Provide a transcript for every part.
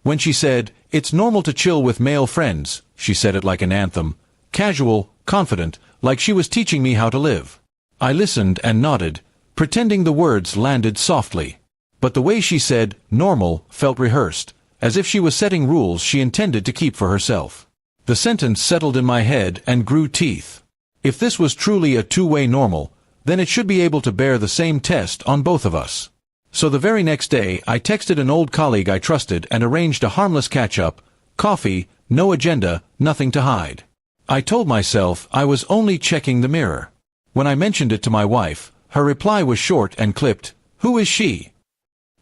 When she said, "It's normal to chill with male friends," she said it like an anthem, casual, confident, like she was teaching me how to live. I listened and nodded, pretending the words landed softly. But the way she said normal felt rehearsed, as if she was setting rules she intended to keep for herself. The sentence settled in my head and grew teeth. If this was truly a two-way normal, then it should be able to bear the same test on both of us. So the very next day I texted an old colleague I trusted and arranged a harmless catch-up, coffee, no agenda, nothing to hide. I told myself I was only checking the mirror. When I mentioned it to my wife, her reply was short and clipped, "Who is she?"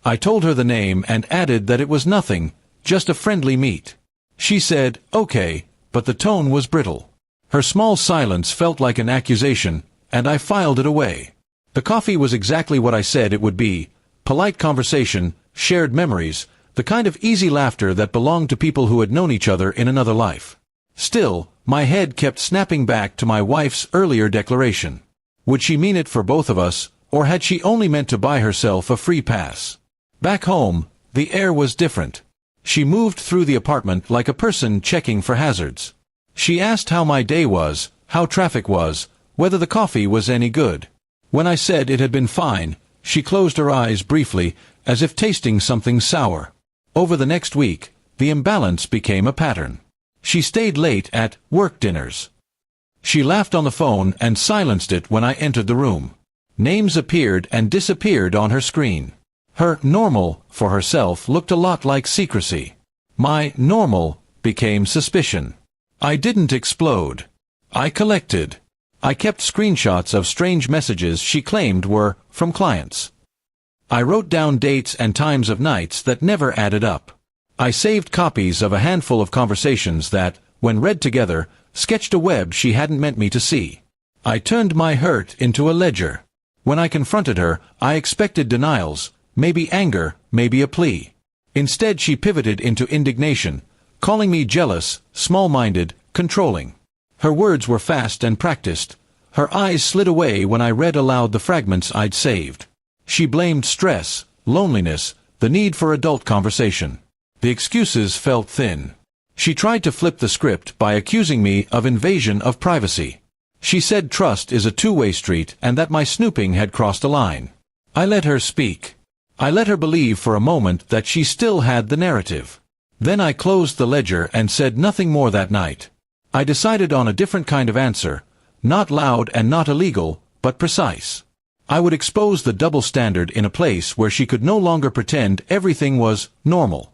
I told her the name and added that it was nothing, just a friendly meet. She said, "Okay," but the tone was brittle. Her small silence felt like an accusation, and I filed it away. The coffee was exactly what I said it would be: polite conversation, shared memories, the kind of easy laughter that belonged to people who had known each other in another life. Still, my head kept snapping back to my wife's earlier declaration. Would she mean it for both of us, or had she only meant to buy herself a free pass? Back home, the air was different. She moved through the apartment like a person checking for hazards. She asked how my day was, how traffic was, whether the coffee was any good. When I said it had been fine, she closed her eyes briefly, as if tasting something sour. Over the next week, the imbalance became a pattern. She stayed late at work dinners. She laughed on the phone and silenced it when I entered the room. Names appeared and disappeared on her screen. Her normal, for herself, looked a lot like secrecy. My normal became suspicion. I didn't explode. I collected. I kept screenshots of strange messages she claimed were from clients. I wrote down dates and times of nights that never added up. I saved copies of a handful of conversations that, when read together, sketched a web she hadn't meant me to see. I turned my hurt into a ledger. When I confronted her, I expected denials, maybe anger, maybe a plea. Instead she pivoted into indignation, calling me jealous, small-minded, controlling. Her words were fast and practiced. Her eyes slid away when I read aloud the fragments I'd saved. She blamed stress, loneliness, the need for adult conversation. The excuses felt thin. She tried to flip the script by accusing me of invasion of privacy. She said trust is a two-way street and that my snooping had crossed a line. I let her speak. I let her believe for a moment that she still had the narrative. Then I closed the ledger and said nothing more that night. I decided on a different kind of answer, not loud and not illegal, but precise. I would expose the double standard in a place where she could no longer pretend everything was normal.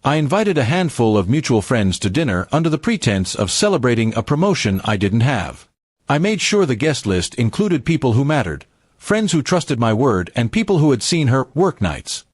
I invited a handful of mutual friends to dinner under the pretense of celebrating a promotion I didn't have. I made sure the guest list included people who mattered, friends who trusted my word and people who had seen her work nights.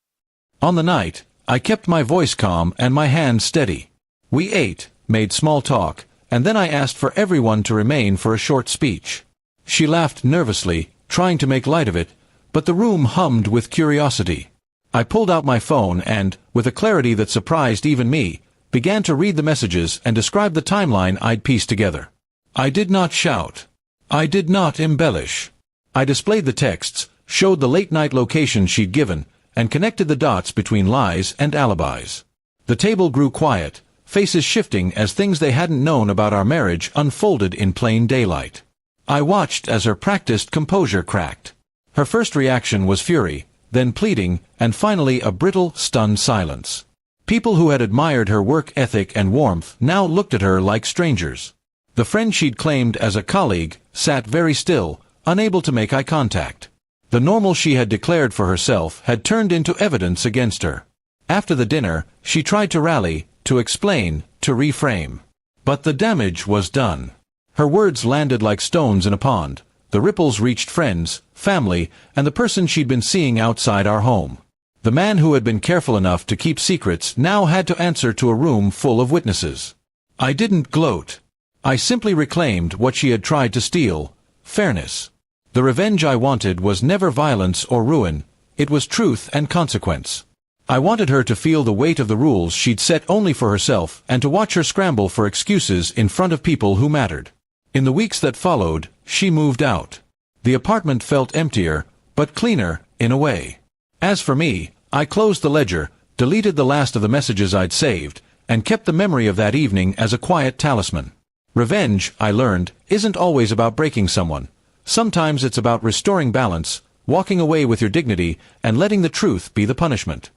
On the night, I kept my voice calm and my hands steady. We ate, made small talk, and then I asked for everyone to remain for a short speech. She laughed nervously, trying to make light of it, but the room hummed with curiosity. I pulled out my phone and, with a clarity that surprised even me, began to read the messages and describe the timeline I'd pieced together. I did not shout. I did not embellish. I displayed the texts, showed the late-night location she'd given, and connected the dots between lies and alibis. The table grew quiet, faces shifting as things they hadn't known about our marriage unfolded in plain daylight. I watched as her practiced composure cracked. Her first reaction was fury, then pleading, and finally a brittle, stunned silence. People who had admired her work ethic and warmth now looked at her like strangers. The friend she'd claimed as a colleague sat very still, unable to make eye contact. The normal she had declared for herself had turned into evidence against her. After the dinner, she tried to rally, to explain, to reframe. But the damage was done. Her words landed like stones in a pond. The ripples reached friends, family, and the person she'd been seeing outside our home. The man who had been careful enough to keep secrets now had to answer to a room full of witnesses. I didn't gloat. I simply reclaimed what she had tried to steal: fairness. The revenge I wanted was never violence or ruin, it was truth and consequence. I wanted her to feel the weight of the rules she'd set only for herself and to watch her scramble for excuses in front of people who mattered. In the weeks that followed, she moved out. The apartment felt emptier, but cleaner, in a way. As for me, I closed the ledger, deleted the last of the messages I'd saved, and kept the memory of that evening as a quiet talisman. Revenge, I learned, isn't always about breaking someone. Sometimes it's about restoring balance, walking away with your dignity, and letting the truth be the punishment.